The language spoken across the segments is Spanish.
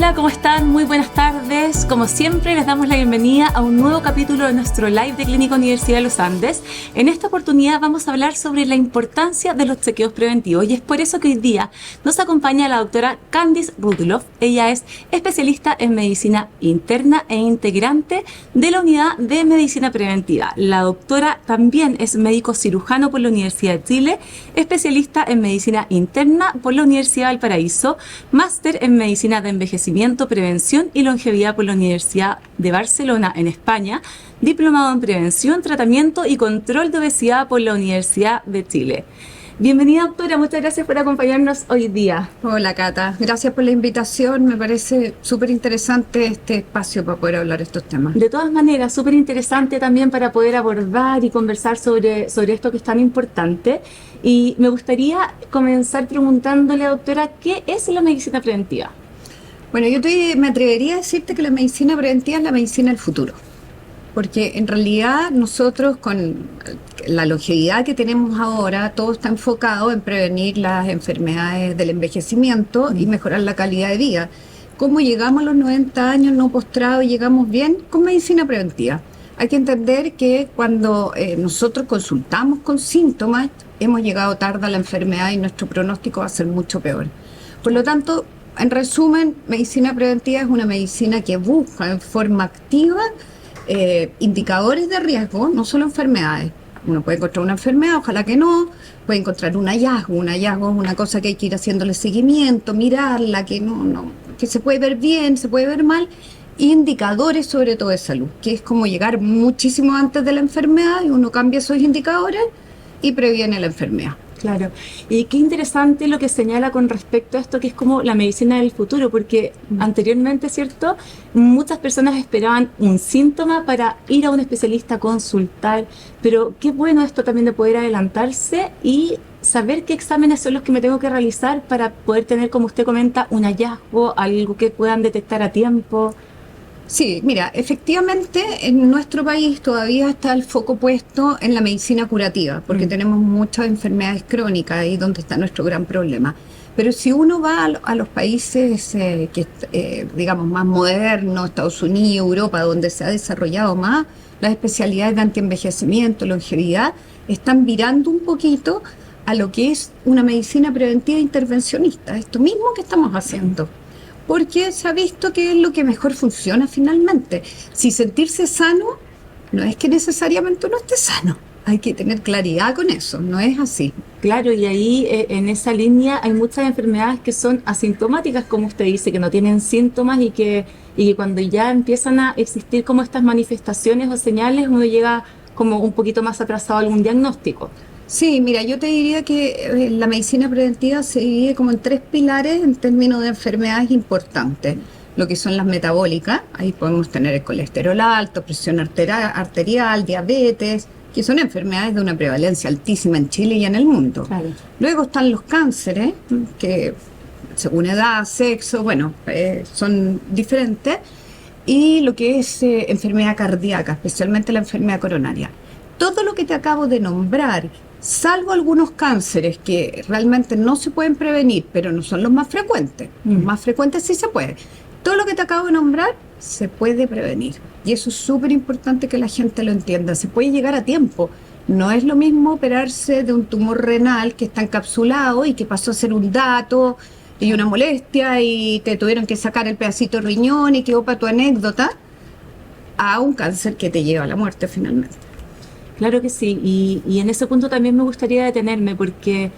Hola, ¿cómo están? Muy buenas tardes. Como siempre, les damos la bienvenida a un nuevo capítulo de nuestro live de Clínica Universidad de los Andes. En esta oportunidad vamos a hablar sobre la importancia de los chequeos preventivos y es por eso que hoy día nos acompaña la doctora Candice Rudloff. Ella es especialista en medicina interna e integrante de la unidad de medicina preventiva. La doctora también es médico cirujano por la Universidad de Chile, especialista en medicina interna por la Universidad de Valparaíso, máster en medicina de envejecimiento, prevención y longevidad por la Universidad de Barcelona en España, diplomado en prevención, tratamiento y control de obesidad por la Universidad de Chile. Bienvenida, doctora, muchas gracias por acompañarnos hoy día. Hola, Cata, gracias por la invitación, me parece súper interesante este espacio para poder hablar de estos temas. De todas maneras, súper interesante también para poder abordar y conversar sobre esto que es tan importante. Y me gustaría comenzar preguntándole, doctora, ¿qué es la medicina preventiva? Bueno, me atrevería a decirte que la medicina preventiva es la medicina del futuro. Porque en realidad nosotros con la longevidad que tenemos ahora, todo está enfocado en prevenir las enfermedades del envejecimiento y mejorar la calidad de vida. ¿Cómo llegamos a los 90 años no postrados y llegamos bien? Con medicina preventiva. Hay que entender que cuando nosotros consultamos con síntomas, hemos llegado tarde a la enfermedad y nuestro pronóstico va a ser mucho peor. Por lo tanto, en resumen, medicina preventiva es una medicina que busca en forma activa indicadores de riesgo, no solo enfermedades. Uno puede encontrar una enfermedad, ojalá que no, puede encontrar un hallazgo es una cosa que hay que ir haciéndole seguimiento, mirarla, que se puede ver bien, se puede ver mal, indicadores sobre todo de salud, que es como llegar muchísimo antes de la enfermedad y uno cambia esos indicadores y previene la enfermedad. Claro, y qué interesante lo que señala con respecto a esto, que es como la medicina del futuro, porque anteriormente, ¿cierto?, muchas personas esperaban un síntoma para ir a un especialista a consultar, pero qué bueno esto también de poder adelantarse y saber qué exámenes son los que me tengo que realizar para poder tener, como usted comenta, un hallazgo, algo que puedan detectar a tiempo. Sí, mira, efectivamente en nuestro país todavía está el foco puesto en la medicina curativa, porque tenemos muchas enfermedades crónicas y donde está nuestro gran problema. Pero si uno va a los países digamos más modernos, Estados Unidos, Europa, donde se ha desarrollado más las especialidades de antienvejecimiento, longevidad, están virando un poquito a lo que es una medicina preventiva intervencionista, esto mismo que estamos haciendo. Porque se ha visto que es lo que mejor funciona finalmente. Si sentirse sano, no es que necesariamente uno esté sano. Hay que tener claridad con eso, no es así. Claro, y ahí en esa línea hay muchas enfermedades que son asintomáticas, como usted dice, que no tienen síntomas y que cuando ya empiezan a existir como estas manifestaciones o señales, uno llega como un poquito más atrasado a algún diagnóstico. Sí, mira, yo te diría que la medicina preventiva se divide como en 3 pilares en términos de enfermedades importantes. Lo que son las metabólicas, ahí podemos tener el colesterol alto, presión arterial, diabetes, que son enfermedades de una prevalencia altísima en Chile y en el mundo. Claro. Luego están los cánceres, que según edad, sexo, son diferentes. Y lo que es enfermedad cardíaca, especialmente la enfermedad coronaria. Todo lo que te acabo de nombrar, salvo algunos cánceres que realmente no se pueden prevenir, pero no son los más frecuentes. Los más frecuentes sí se puede. Todo lo que te acabo de nombrar se puede prevenir. Y eso es súper importante que la gente lo entienda. Se puede llegar a tiempo. No es lo mismo operarse de un tumor renal que está encapsulado y que pasó a ser un dato y una molestia y te tuvieron que sacar el pedacito de riñón y quedó para tu anécdota, a un cáncer que te lleva a la muerte finalmente. Claro que sí, y en ese punto también me gustaría detenerme porque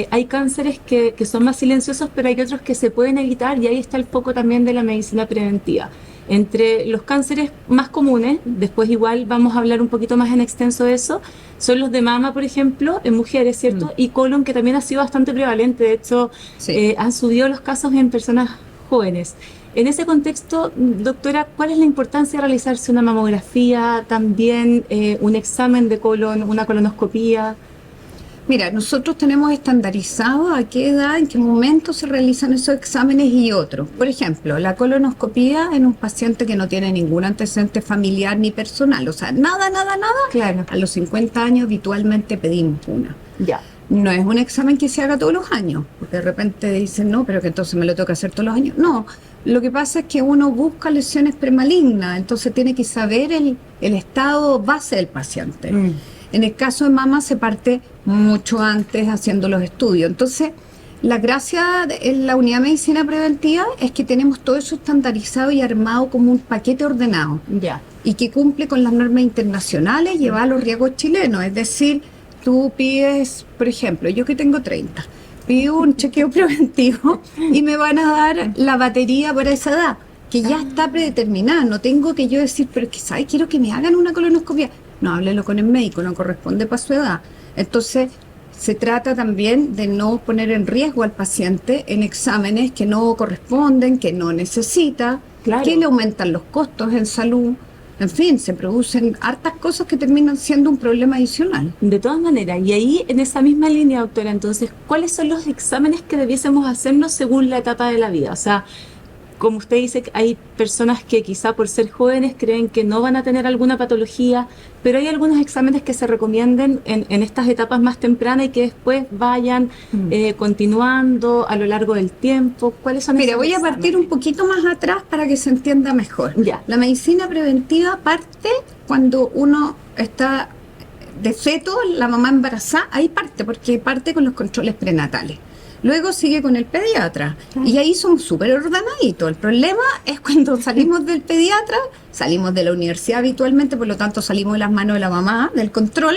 hay cánceres que son más silenciosos, pero hay otros que se pueden evitar y ahí está el foco también de la medicina preventiva. Entre los cánceres más comunes, después igual vamos a hablar un poquito más en extenso de eso, son los de mama, por ejemplo, en mujeres, ¿cierto? Y colon, que también ha sido bastante prevalente, de hecho, sí. Han subido los casos en personas jóvenes. En ese contexto, doctora, ¿cuál es la importancia de realizarse una mamografía, también un examen de colon, una colonoscopía? Mira, nosotros tenemos estandarizado a qué edad, en qué momento se realizan esos exámenes y otros. Por ejemplo, la colonoscopía en un paciente que no tiene ningún antecedente familiar ni personal, o sea, nada. Claro. A los 50 años habitualmente pedimos una. Ya. No es un examen que se haga todos los años, porque de repente dicen, no, pero que entonces me lo tengo que hacer todos los años. No, lo que pasa es que uno busca lesiones premalignas, entonces tiene que saber el estado base del paciente. En el caso de mama se parte mucho antes haciendo los estudios. Entonces, la gracia en la unidad de medicina preventiva es que tenemos todo eso estandarizado y armado como un paquete ordenado. Ya. Y que cumple con las normas internacionales y lleva a los riesgos chilenos. Es decir, tú pides, por ejemplo, yo que tengo 30, pido un chequeo preventivo y me van a dar la batería para esa edad, que ya está predeterminada. No tengo que yo decir, pero que ¿sabes? Quiero que me hagan una colonoscopia. No, háblelo con el médico, no corresponde para su edad. Entonces, se trata también de no poner en riesgo al paciente en exámenes que no corresponden, que no necesita, Claro. que le aumentan los costos en salud. En fin, se producen hartas cosas que terminan siendo un problema adicional. De todas maneras, y ahí en esa misma línea, doctora, entonces, ¿cuáles son los exámenes que debiésemos hacernos según la etapa de la vida? O sea, como usted dice, hay personas que quizá por ser jóvenes creen que no van a tener alguna patología, pero hay algunos exámenes que se recomienden en estas etapas más tempranas y que después vayan continuando a lo largo del tiempo. ¿Cuáles son Mira, esos voy a exámenes? partir un poquito más atrás para que se entienda mejor. Ya. La medicina preventiva parte cuando uno está de feto, la mamá embarazada, ahí parte, porque parte con los controles prenatales. Luego sigue con el pediatra. Y ahí somos súper ordenaditos. El problema es cuando salimos del pediatra, salimos de la universidad habitualmente, por lo tanto salimos de las manos de la mamá, del control.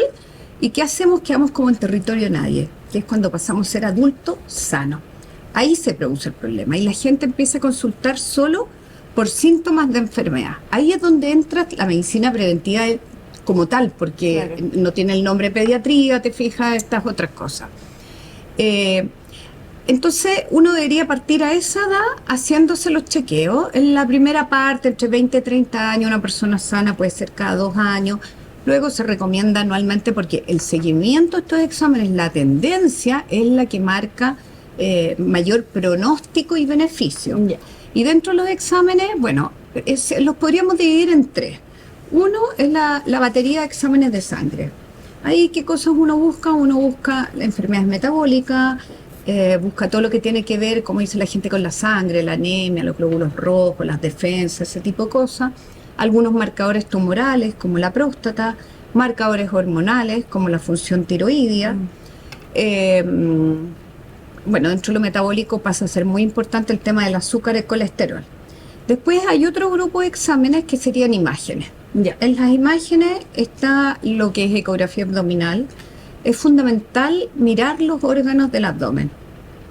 ¿Y qué hacemos? Quedamos como en territorio de nadie, que es cuando pasamos a ser adultos sanos. Ahí se produce el problema. Y la gente empieza a consultar solo por síntomas de enfermedad. Ahí es donde entra la medicina preventiva como tal, porque Claro. no tiene el nombre pediatría, te fijas, estas otras cosas. Entonces uno debería partir a esa edad haciéndose los chequeos. En la primera parte, entre 20 y 30 años, una persona sana puede ser cada 2 años. Luego se recomienda anualmente porque el seguimiento de estos exámenes, la tendencia es la que marca mayor pronóstico y beneficio. Ya. Y dentro de los exámenes, bueno, los podríamos dividir en 3. Uno es la batería de exámenes de sangre. Ahí, ¿qué cosas uno busca? Uno busca enfermedades metabólicas, busca todo lo que tiene que ver, como dice la gente, con la sangre, la anemia, los glóbulos rojos, las defensas, ese tipo de cosas. Algunos marcadores tumorales, como la próstata, marcadores hormonales, como la función tiroidea. Bueno, dentro de lo metabólico pasa a ser muy importante el tema del azúcar y el colesterol. Después hay otro grupo de exámenes que serían imágenes. Ya. En las imágenes está lo que es ecografía abdominal. Es fundamental mirar los órganos del abdomen,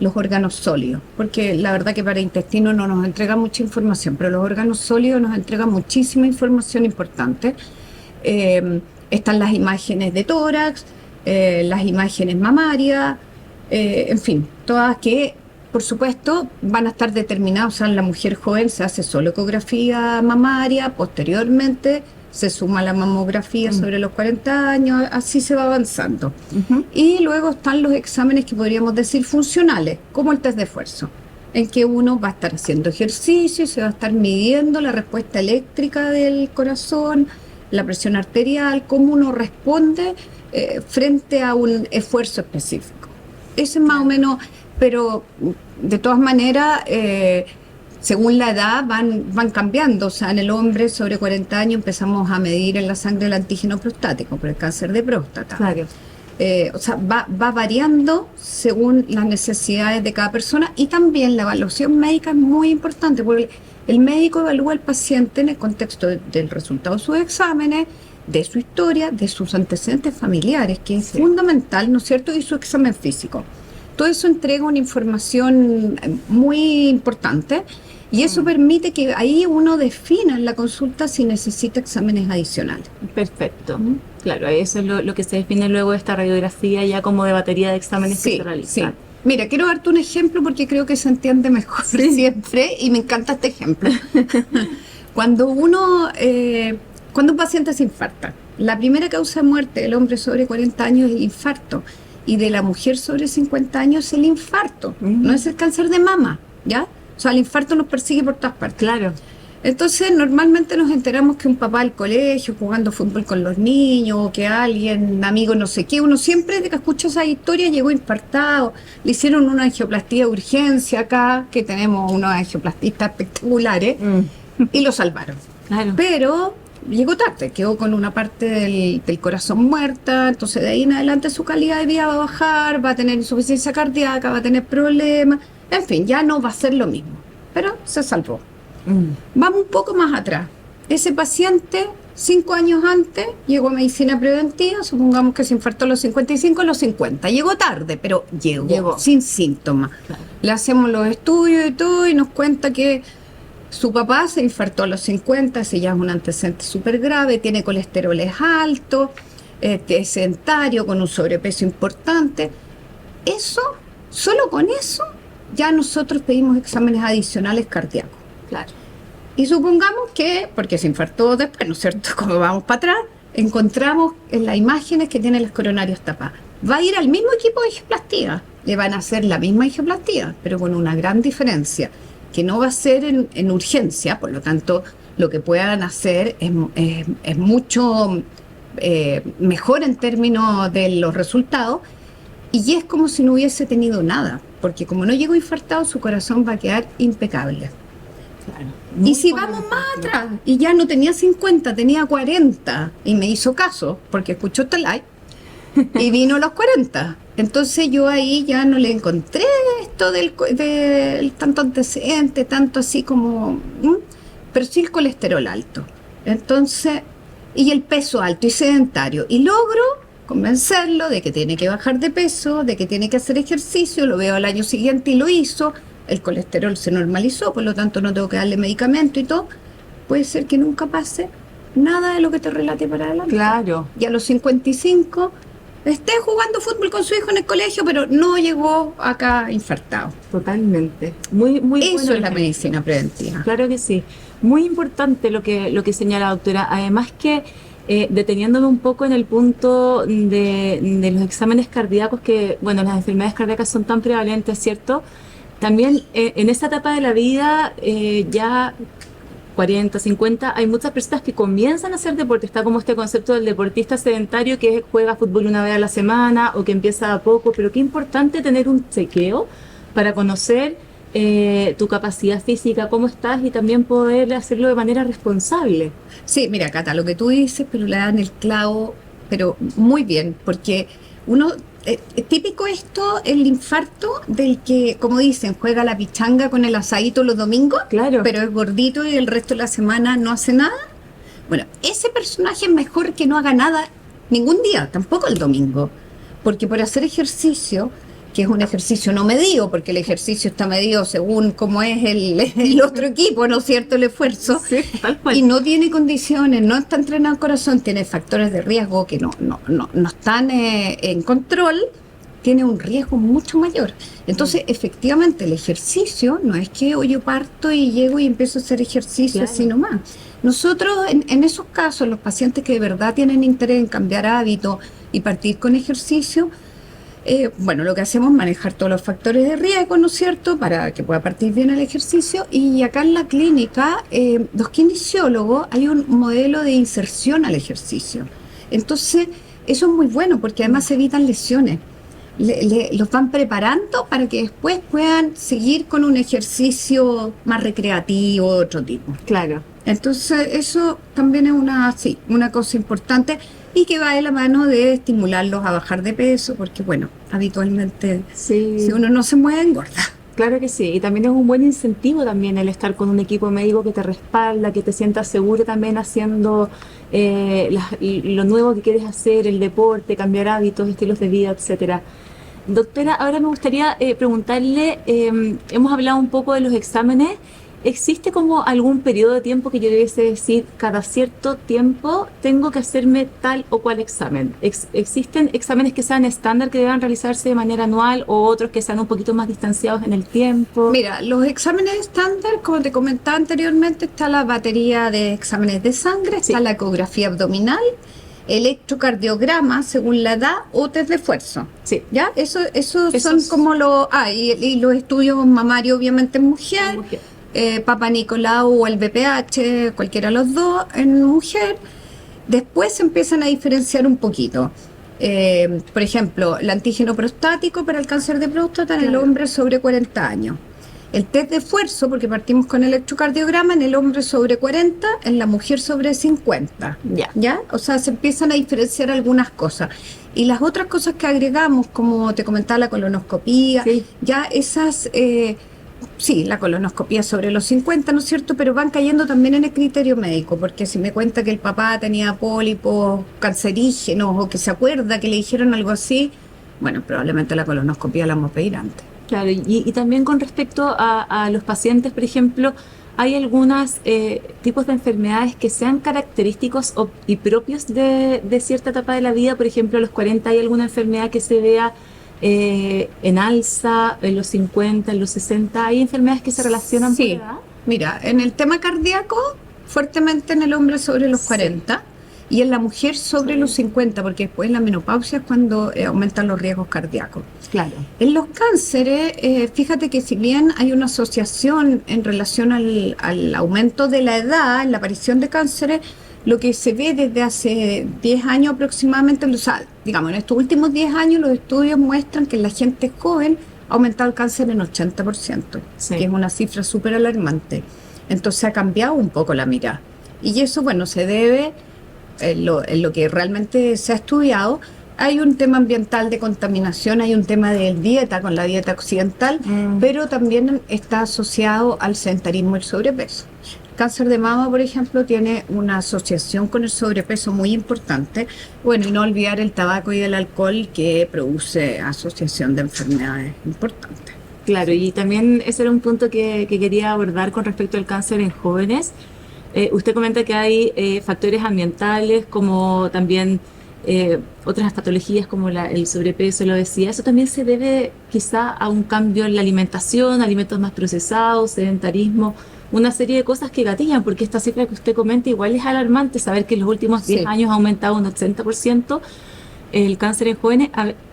los órganos sólidos, porque la verdad que para intestino no nos entrega mucha información, pero los órganos sólidos nos entregan muchísima información importante. Están las imágenes de tórax, las imágenes mamarias, en fin, todas que por supuesto van a estar determinadas. O sea, la mujer joven se hace solo ecografía mamaria, posteriormente se suma la mamografía sobre los 40 años, así se va avanzando. Y luego están los exámenes que podríamos decir funcionales, como el test de esfuerzo, en que uno va a estar haciendo ejercicio y se va a estar midiendo la respuesta eléctrica del corazón, la presión arterial, cómo uno responde frente a un esfuerzo específico. Ese es más o menos, pero de todas maneras, según la edad van cambiando. O sea, en el hombre sobre 40 años empezamos a medir en la sangre el antígeno prostático por el cáncer de próstata. Claro. O sea, va variando según las necesidades de cada persona, y también la evaluación médica es muy importante porque el médico evalúa al paciente en el contexto del resultado de sus exámenes, de su historia, de sus antecedentes familiares, que es fundamental, ¿no es cierto?, y su examen físico. Todo eso entrega una información muy importante y eso permite que ahí uno defina en la consulta si necesita exámenes adicionales. Perfecto. Claro, eso es lo que se define luego de esta radiografía ya como de batería de exámenes que se realizan. Mira, quiero darte un ejemplo porque creo que se entiende mejor siempre y me encanta este ejemplo. Cuando un paciente se infarta, la primera causa de muerte del hombre sobre 40 años es el infarto, y de la mujer sobre 50 años es el infarto, no es el cáncer de mama, ¿ya? O sea, el infarto nos persigue por todas partes. Claro. Entonces, normalmente nos enteramos que un papá al colegio jugando fútbol con los niños, o que alguien, amigo no sé qué, uno siempre que escucha esa historia llegó infartado, le hicieron una angioplastía de urgencia acá, que tenemos unos angioplastistas espectaculares, y lo salvaron. Claro. Pero llegó tarde, quedó con una parte del corazón muerta, entonces de ahí en adelante su calidad de vida va a bajar, va a tener insuficiencia cardíaca, va a tener problemas, en fin, ya no va a ser lo mismo, pero se salvó. Vamos un poco más atrás. Ese paciente, 5 años antes, llegó a medicina preventiva, supongamos que se infartó a los 55, a los 50. Llegó tarde, pero llegó. Sin síntomas. Claro. Le hacemos los estudios y todo y nos cuenta que su papá se infartó a los 50, ese ya es un antecedente súper grave, tiene colesteroles altos, es sedentario, con un sobrepeso importante. Eso, solo con eso, ya nosotros pedimos exámenes adicionales cardíacos. Claro. Y supongamos que, porque se infartó después, ¿no es cierto? Como vamos para atrás, encontramos en las imágenes que tiene las coronarias tapadas. Va a ir al mismo equipo de angioplastía, le van a hacer la misma angioplastía, pero con una gran diferencia, que no va a ser en urgencia, por lo tanto, lo que puedan hacer es mucho mejor en términos de los resultados, y es como si no hubiese tenido nada, porque como no llegó infartado, su corazón va a quedar impecable. Claro. Y si vamos más atrás, y ya no tenía 50, tenía 40, y me hizo caso, porque escuchó este live, y vino a los 40. Entonces yo ahí ya no le encontré esto del tanto antecedente, tanto así como, pero sí el colesterol alto. Entonces, y el peso alto y sedentario. Y logro convencerlo de que tiene que bajar de peso, de que tiene que hacer ejercicio, lo veo al año siguiente y lo hizo. El colesterol se normalizó, por lo tanto no tengo que darle medicamento y todo. Puede ser que nunca pase nada de lo que te relate para adelante. Claro. Y a los 55 esté jugando fútbol con su hijo en el colegio, pero no llegó acá infartado. Totalmente. Muy Eso bueno es la medicina preventiva. Claro que sí. Muy importante lo que señala la doctora. Además que, deteniéndome un poco en el punto de los exámenes cardíacos, que, bueno, las enfermedades cardíacas son tan prevalentes, ¿cierto? También en esta etapa de la vida, ya 40, 50, hay muchas personas que comienzan a hacer deporte. Está como este concepto del deportista sedentario que juega fútbol una vez a la semana o que empieza a poco, pero qué importante tener un chequeo para conocer tu capacidad física, cómo estás, y también poder hacerlo de manera responsable. Sí, mira, Cata, lo que tú dices, pero le dan el clavo, pero muy bien, porque uno... típico esto, el infarto del que, como dicen, juega la pichanga con el asadito los domingos, Claro. pero es gordito y el resto de la semana no hace nada. Bueno, ese personaje es mejor que no haga nada ningún día, tampoco el domingo, porque por hacer ejercicio, que es un ejercicio no medido, porque el ejercicio está medido según cómo es el otro equipo, ¿no es cierto?, el esfuerzo, Sí, tal cual. y no tiene condiciones, no está entrenado el corazón, tiene factores de riesgo que no están en control, tiene un riesgo mucho mayor. Entonces, efectivamente, el ejercicio no es que hoy yo parto y llego y empiezo a hacer ejercicio, Claro. así nomás. Nosotros, en esos casos, los pacientes que de verdad tienen interés en cambiar hábitos y partir con ejercicio, bueno, lo que hacemos es manejar todos los factores de riesgo, ¿no es cierto?, para que pueda partir bien el ejercicio. Y acá en la clínica, los kinesiólogos, hay un modelo de inserción al ejercicio. Entonces, eso es muy bueno porque además se evitan lesiones. Los van preparando para que después puedan seguir con un ejercicio más recreativo, de otro tipo. Claro. Entonces, eso también es una cosa importante y que va de la mano de estimularlos a bajar de peso, porque, bueno, habitualmente, Sí. si uno no se mueve, engorda. Claro que sí, y también es un buen incentivo también el estar con un equipo médico que te respalda, que te sientas seguro también haciendo lo nuevo que quieres hacer, el deporte, cambiar hábitos, estilos de vida, etcétera. Doctora, ahora me gustaría preguntarle, hemos hablado un poco de los exámenes. ¿Existe como algún periodo de tiempo que yo debiese decir, cada cierto tiempo tengo que hacerme tal o cual examen? ¿Existen exámenes que sean estándar, que deban realizarse de manera anual, o otros que sean un poquito más distanciados en el tiempo? Mira, los exámenes estándar, como te comentaba anteriormente, está la batería de exámenes de sangre, Sí. está la ecografía abdominal, electrocardiograma según la edad o test de esfuerzo. Sí. ¿Ya? Esos son Esos- como los... y los estudios mamarios obviamente en mujer. Papa Nicolau o el BPH, cualquiera de los dos en mujer. Después se empiezan a diferenciar un poquito. Por ejemplo, el antígeno prostático para el cáncer de próstata en el hombre sobre 40 años. El test de esfuerzo, porque partimos con electrocardiograma, en el hombre sobre 40, en la mujer sobre 50. ¿Ya? O sea, se empiezan a diferenciar algunas cosas. Y las otras cosas que agregamos, como te comentaba, la colonoscopía, ya esas... sí, la colonoscopía sobre los 50, ¿no es cierto? Pero van cayendo también en el criterio médico, porque si me cuenta que el papá tenía pólipos cancerígenos o que se acuerda que le dijeron algo así, bueno, probablemente la colonoscopía la vamos a pedir antes. Claro, y también con respecto a los pacientes, por ejemplo, hay algunos tipos de enfermedades que sean característicos y propios de cierta etapa de la vida. Por ejemplo, a los 40 hay alguna enfermedad que se vea en alza, en los 50, en los 60. ¿Hay enfermedades que se relacionan por edad? Mira, en el tema cardíaco, fuertemente en el hombre sobre los 40 y en la mujer sobre los 50, porque después en la menopausia es cuando aumentan los riesgos cardíacos. Claro. En los cánceres, fíjate que si bien hay una asociación en relación al aumento de la edad, en la aparición de cánceres, lo que se ve desde hace 10 años aproximadamente, o sea, digamos, en estos últimos 10 años los estudios muestran que en la gente joven ha aumentado el cáncer en 80%, que es una cifra súper alarmante. Entonces ha cambiado un poco la mirada. Y eso, bueno, se debe, en lo que realmente se ha estudiado, hay un tema ambiental de contaminación, hay un tema de dieta con la dieta occidental, pero también está asociado al sedentarismo y el sobrepeso. El cáncer de mama, por ejemplo, tiene una asociación con el sobrepeso muy importante. Bueno, y no olvidar el tabaco y el alcohol, que produce asociación de enfermedades importantes. Claro, y también ese era un punto que quería abordar con respecto al cáncer en jóvenes. Usted comenta que hay factores ambientales, como también otras patologías como el sobrepeso, lo decía. Eso también se debe quizá a un cambio en la alimentación, alimentos más procesados, sedentarismo, una serie de cosas que gatillan, porque esta cifra que usted comenta igual es alarmante, saber que en los últimos 10 años ha aumentado un 80% el cáncer en jóvenes.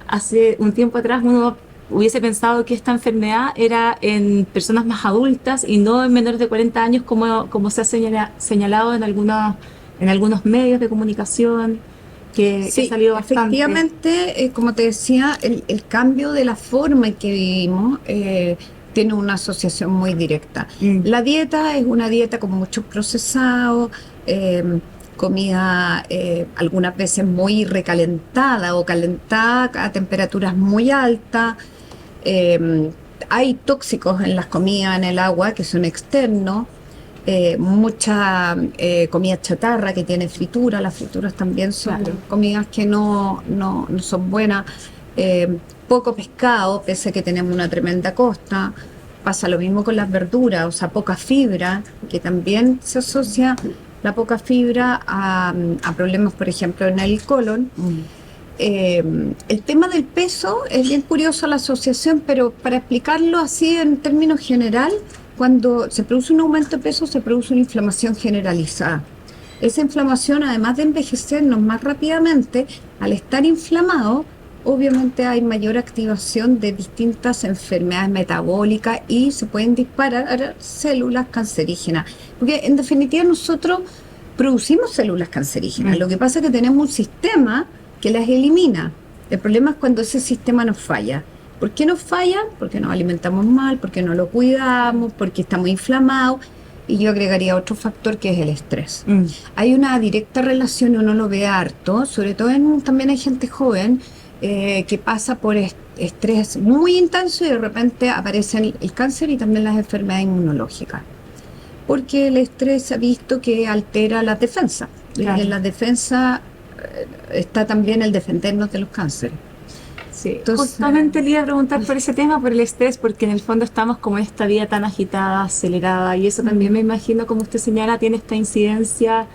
Hace un tiempo atrás uno hubiese pensado que esta enfermedad era en personas más adultas y no en menores de 40 años, como se ha señalado en algunos medios de comunicación, que ha salido bastante. Efectivamente, como te decía, el cambio de la forma en que vivimos tiene una asociación muy directa. La dieta es una dieta con muchos procesados, comida algunas veces muy recalentada o calentada a temperaturas muy altas. Hay tóxicos en las comidas, en el agua, que son externos. Mucha comida chatarra que tiene fritura. Las frituras también son comidas que no son buenas. Poco pescado, pese a que tenemos una tremenda costa. Pasa lo mismo con las verduras, o sea, poca fibra, que también se asocia la poca fibra a problemas, por ejemplo, en el colon. El tema del peso es bien curioso la asociación, pero para explicarlo así en términos general, cuando se produce un aumento de peso se produce una inflamación generalizada. Esa inflamación, además de envejecernos más rápidamente, al estar inflamado, obviamente hay mayor activación de distintas enfermedades metabólicas y se pueden disparar células cancerígenas. Porque en definitiva nosotros producimos células cancerígenas. Lo que pasa es que tenemos un sistema que las elimina. El problema es cuando ese sistema nos falla. ¿Por qué nos falla? Porque nos alimentamos mal, porque no lo cuidamos, porque estamos inflamados. Y yo agregaría otro factor, que es el estrés. Hay una directa relación, uno lo ve harto, sobre todo también hay gente joven que pasa por estrés muy intenso y de repente aparece el cáncer y también las enfermedades inmunológicas. Porque el estrés se ha visto que altera las defensas. Claro. Y en las defensas está también el defendernos de los cánceres. Sí, entonces, justamente le iba a preguntar por ese tema, por el estrés, porque en el fondo estamos como en esta vida tan agitada, acelerada, y eso también me imagino, como usted señala, tiene esta incidencia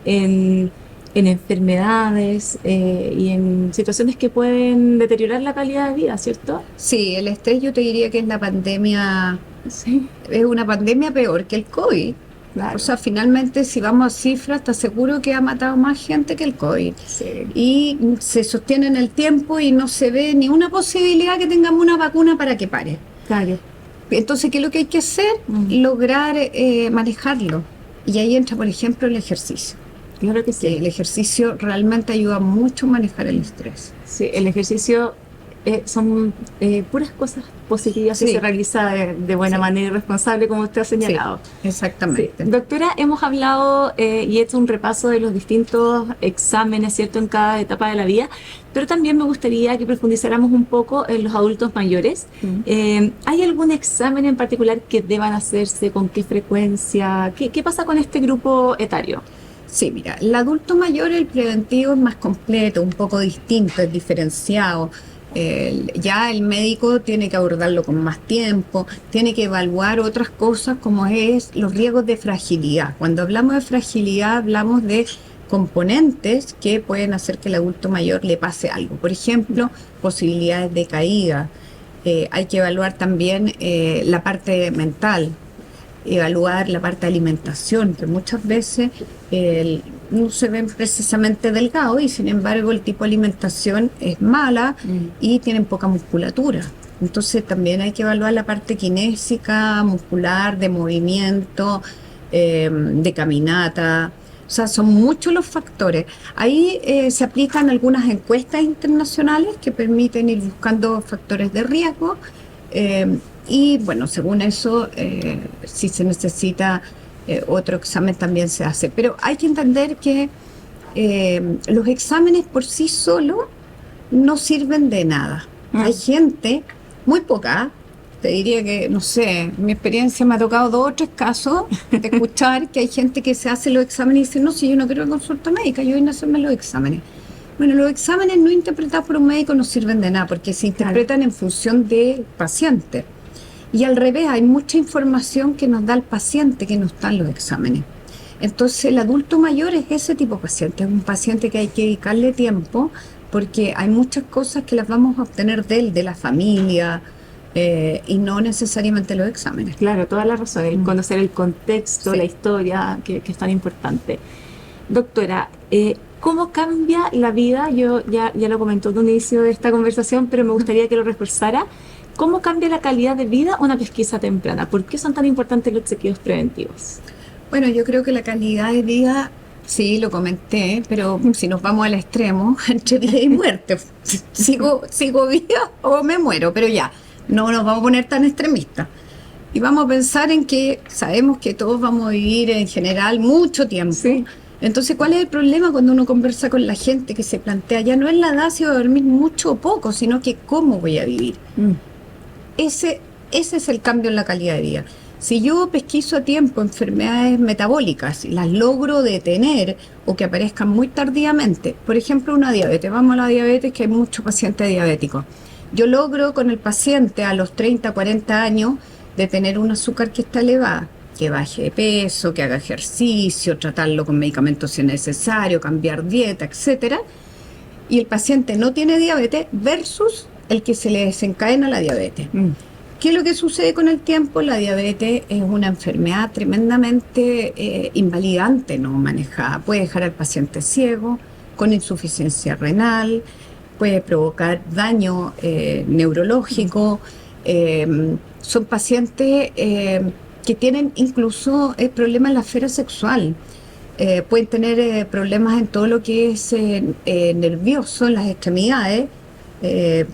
en enfermedades y en situaciones que pueden deteriorar la calidad de vida, ¿cierto? Sí, el estrés yo te diría que es la pandemia, es una pandemia peor que el COVID. Claro. O sea, finalmente, si vamos a cifras, está seguro que ha matado más gente que el COVID. Sí. Y se sostiene en el tiempo y no se ve ni una posibilidad que tengamos una vacuna para que pare. Claro. Entonces, ¿qué es lo que hay que hacer? Lograr manejarlo. Y ahí entra, por ejemplo, el ejercicio. Claro que sí. Que el ejercicio realmente ayuda mucho a manejar el estrés. Sí, el ejercicio son puras cosas positivas que se realiza de buena manera y responsable, como usted ha señalado. Sí, exactamente. Sí. Doctora, hemos hablado y hecho un repaso de los distintos exámenes, ¿cierto?, en cada etapa de la vida, pero también me gustaría que profundizáramos un poco en los adultos mayores. ¿Hay algún examen en particular que deban hacerse? ¿Con qué frecuencia? ¿Qué pasa con este grupo etario? Sí, mira, el adulto mayor, el preventivo es más completo, un poco distinto, es diferenciado. Ya el médico tiene que abordarlo con más tiempo, tiene que evaluar otras cosas como es los riesgos de fragilidad. Cuando hablamos de fragilidad hablamos de componentes que pueden hacer que el adulto mayor le pase algo. Por ejemplo, posibilidades de caída. Hay que evaluar también la parte mental, evaluar la parte de alimentación, que muchas veces no se ven precisamente delgados y sin embargo el tipo de alimentación es mala y tienen poca musculatura. Entonces también hay que evaluar la parte kinésica, muscular, de movimiento, de caminata. O sea, son muchos los factores. Ahí se aplican algunas encuestas internacionales que permiten ir buscando factores de riesgo. Y bueno, según eso, si se necesita otro examen también se hace. Pero hay que entender que los exámenes por sí solos no sirven de nada. Hay gente, muy poca, te diría que, no sé, mi experiencia me ha tocado 2 o 3 casos de escuchar que hay gente que se hace los exámenes y dice, no, si yo no quiero consulta médica, yo vine a hacerme los exámenes. Bueno, los exámenes no interpretados por un médico no sirven de nada porque se interpretan en función del paciente. Y al revés, hay mucha información que nos da el paciente que no está en los exámenes. Entonces, el adulto mayor es ese tipo de paciente, es un paciente que hay que dedicarle tiempo porque hay muchas cosas que las vamos a obtener de él, de la familia, y no necesariamente los exámenes. Claro, toda la razón, el conocer el contexto, la historia, que es tan importante. Doctora, ¿cómo cambia la vida? Yo ya lo comentó en un inicio de esta conversación, pero me gustaría que lo reforzara. ¿Cómo cambia la calidad de vida una pesquisa temprana? ¿Por qué son tan importantes los chequeos preventivos? Bueno, yo creo que la calidad de vida, sí, lo comenté, pero si nos vamos al extremo, entre vida y muerte, sigo viva o me muero, pero ya, no nos vamos a poner tan extremistas. Y vamos a pensar en que sabemos que todos vamos a vivir en general mucho tiempo. Sí. Entonces, ¿cuál es el problema cuando uno conversa con la gente que se plantea? Ya no es la edad si voy a dormir mucho o poco, sino que cómo voy a vivir. Ese es el cambio en la calidad de vida. Si yo pesquiso a tiempo enfermedades metabólicas y las logro detener o que aparezcan muy tardíamente, por ejemplo una diabetes, vamos a la diabetes, que hay muchos pacientes diabéticos. Yo logro con el paciente a los 30, 40 años detener un azúcar que está elevada, que baje de peso, que haga ejercicio, tratarlo con medicamentos si es necesario, cambiar dieta, etcétera. Y el paciente no tiene diabetes versus el que se le desencadena la diabetes. ¿Qué es lo que sucede con el tiempo? La diabetes es una enfermedad tremendamente invalidante, no manejada. Puede dejar al paciente ciego, con insuficiencia renal, puede provocar daño neurológico. Son pacientes que tienen incluso problemas en la esfera sexual. Pueden tener problemas en todo lo que es nervioso, en las extremidades.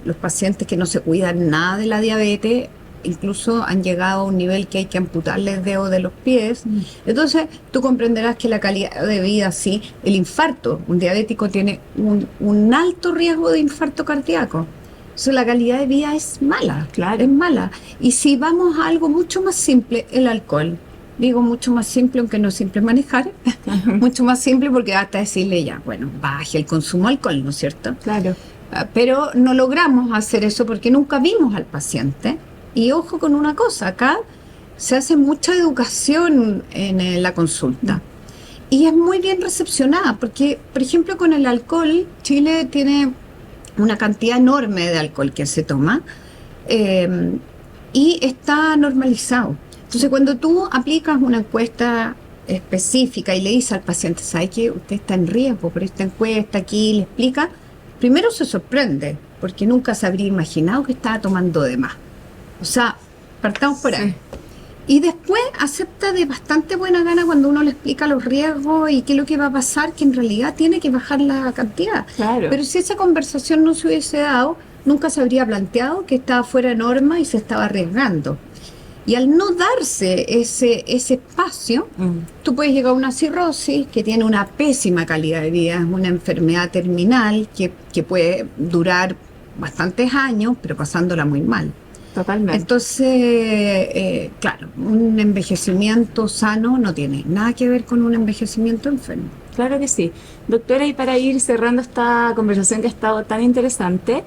Los pacientes que no se cuidan nada de la diabetes incluso han llegado a un nivel que hay que amputarles dedos de los pies. Entonces tú comprenderás que la calidad de vida, sí, el infarto, un diabético tiene un alto riesgo de infarto cardíaco. Entonces la calidad de vida es mala, claro. Es mala. Y si vamos a algo mucho más simple, el alcohol. Digo mucho más simple, aunque no es simple manejar, mucho más simple porque hasta decirle ya, bueno, baje el consumo de alcohol, ¿no es cierto? Claro. Pero no logramos hacer eso porque nunca vimos al paciente. Y ojo con una cosa, acá se hace mucha educación en la consulta. Y es muy bien recepcionada porque, por ejemplo, con el alcohol, Chile tiene una cantidad enorme de alcohol que se toma y está normalizado. Entonces, cuando tú aplicas una encuesta específica y le dices al paciente, ¿sabe qué? Usted está en riesgo por esta encuesta aquí, le explica, primero se sorprende, porque nunca se habría imaginado que estaba tomando de más. O sea, Partamos por ahí. Sí. Y después acepta de bastante buena gana cuando uno le explica los riesgos y qué es lo que va a pasar, que en realidad tiene que bajar la cantidad. Claro. Pero si esa conversación no se hubiese dado, nunca se habría planteado que estaba fuera de norma y se estaba arriesgando. Y al no darse ese espacio, tú puedes llegar a una cirrosis que tiene una pésima calidad de vida, es una enfermedad terminal que puede durar bastantes años, pero pasándola muy mal. Totalmente. Entonces, claro, un envejecimiento sano no tiene nada que ver con un envejecimiento enfermo. Claro que sí. Doctora, y para ir cerrando esta conversación que ha estado tan interesante,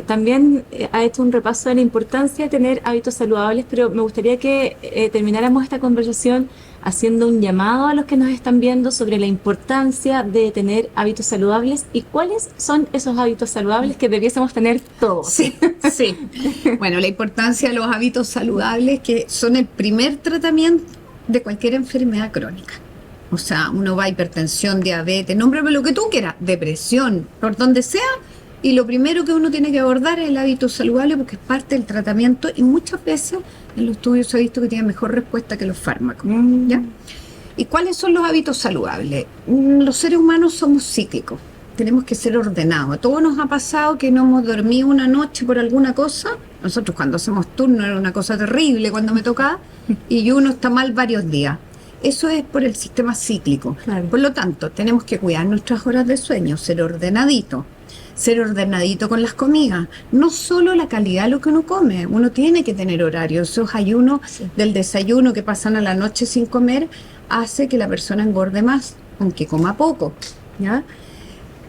también ha hecho un repaso de la importancia de tener hábitos saludables, pero me gustaría que termináramos esta conversación haciendo un llamado a los que nos están viendo sobre la importancia de tener hábitos saludables y cuáles son esos hábitos saludables que debiésemos tener todos. Sí, sí. Bueno, la importancia de los hábitos saludables que son el primer tratamiento de cualquier enfermedad crónica. O sea, uno va a hipertensión, diabetes, nómbrame lo que tú quieras, depresión, por donde sea. Y lo primero que uno tiene que abordar es el hábito saludable porque es parte del tratamiento y muchas veces en los estudios se ha visto que tiene mejor respuesta que los fármacos. ¿Ya? ¿Y cuáles son los hábitos saludables? Los seres humanos somos cíclicos, tenemos que ser ordenados. A todos nos ha pasado que no hemos dormido una noche por alguna cosa. Nosotros cuando hacemos turno era una cosa terrible cuando me tocaba y uno está mal varios días. Eso es por el sistema cíclico. Claro. Por lo tanto, tenemos que cuidar nuestras horas de sueño, ser ordenadito con las comidas, no solo la calidad de lo que uno come, uno tiene que tener horario. Esos ayunos del desayuno que pasan a la noche sin comer hace que la persona engorde más, aunque coma poco, ¿ya?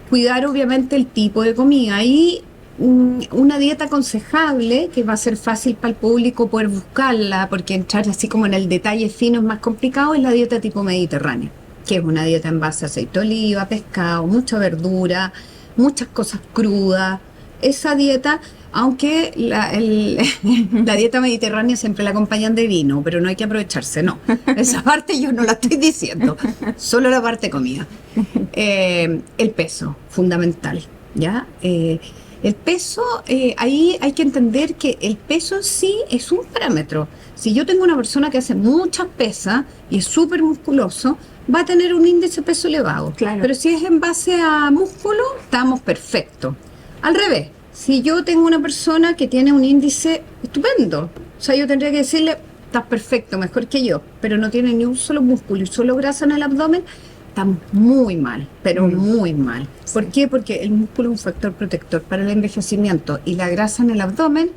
Cuidar obviamente el tipo de comida y una dieta aconsejable que va a ser fácil para el público poder buscarla, porque entrar así como en el detalle fino es más complicado, es la dieta tipo mediterránea, que es una dieta en base a aceite de oliva, pescado, mucha verdura, muchas cosas crudas. Esa dieta, aunque la dieta mediterránea siempre la acompañan de vino, pero no hay que aprovecharse, no. Esa parte yo no la estoy diciendo, solo la parte comida. El peso, fundamental, ¿ya? El peso, ahí hay que entender que el peso en sí es un parámetro. Si yo tengo una persona que hace muchas pesas y es súper musculoso, va a tener un índice de peso elevado. Claro. Pero si es en base a músculo, estamos perfectos. Al revés, si yo tengo una persona que tiene un índice estupendo, o sea, yo tendría que decirle, estás perfecto, mejor que yo, pero no tiene ni un solo músculo y solo grasa en el abdomen, estamos muy mal, pero muy mal. ¿Por qué? Porque el músculo es un factor protector para el envejecimiento y la grasa en el abdomen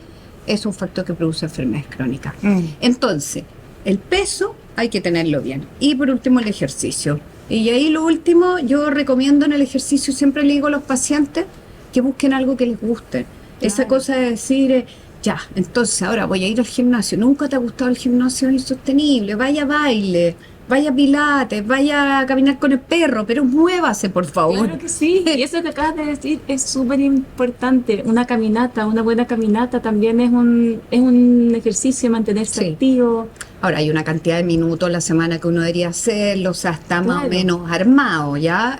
es un factor que produce enfermedades crónicas. Entonces, el peso hay que tenerlo bien. Y por último, el ejercicio. Y ahí lo último, yo recomiendo en el ejercicio, siempre le digo a los pacientes que busquen algo que les guste. Esa cosa de decir, ya, entonces ahora voy a ir al gimnasio. Nunca te ha gustado el gimnasio insostenible. Vaya a baile, vaya a pilates, vaya a caminar con el perro, pero muévase, por favor. Claro que sí, y eso que acabas de decir es súper importante. Una caminata, una buena caminata también es un ejercicio, mantenerse activo. Ahora, hay una cantidad de minutos a la semana que uno debería hacerlo, o sea, está más o menos armado, ¿ya?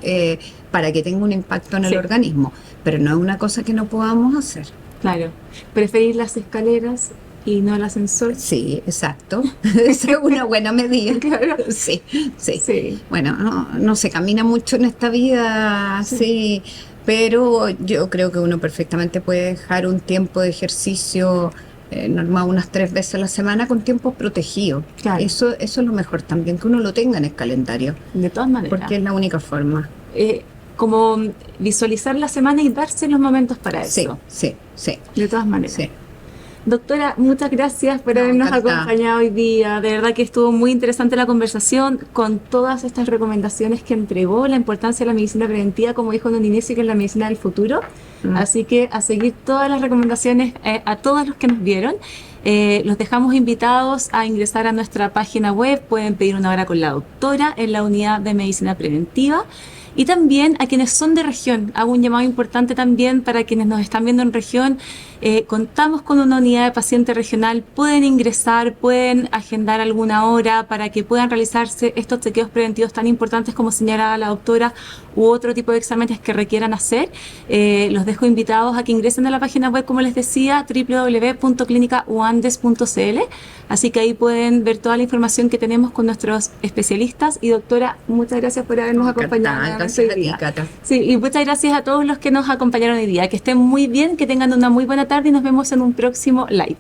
Para que tenga un impacto en el organismo. Pero no es una cosa que no podamos hacer. Claro. Preferir las escaleras y no el ascensor. Sí, exacto. Esa es una buena medida. Claro. Sí. Bueno, no se camina mucho en esta vida, sí, pero yo creo que uno perfectamente puede dejar un tiempo de ejercicio normal unas 3 veces a la semana con tiempos protegidos. Claro. Eso es lo mejor también, que uno lo tenga en el calendario. De todas maneras. Porque es la única forma. Como visualizar la semana y darse los momentos para eso. Sí. De todas maneras. Sí. Doctora, muchas gracias por habernos encantada. acompañado hoy día. De verdad que estuvo muy interesante la conversación con todas estas recomendaciones que entregó, la importancia de la medicina preventiva, como dijo en un inicio, que es la medicina del futuro. Así que a seguir todas las recomendaciones a todos los que nos vieron. Los dejamos invitados a ingresar a nuestra página web. Pueden pedir una hora con la doctora en la unidad de medicina preventiva. Y también a quienes son de región, hago un llamado importante también para quienes nos están viendo en región. Contamos con una unidad de paciente regional, pueden ingresar, pueden agendar alguna hora para que puedan realizarse estos chequeos preventivos tan importantes como señalaba la doctora, u otro tipo de exámenes que requieran hacer. Los dejo invitados a que ingresen a la página web, como les decía, www.clinicauandes.cl, así que ahí pueden ver toda la información que tenemos con nuestros especialistas. Y doctora, muchas gracias por habernos acompañado. Gracias a ti, Cata. Sí, y muchas gracias a todos los que nos acompañaron hoy día. Que estén muy bien, que tengan una muy buena tarde y nos vemos en un próximo live.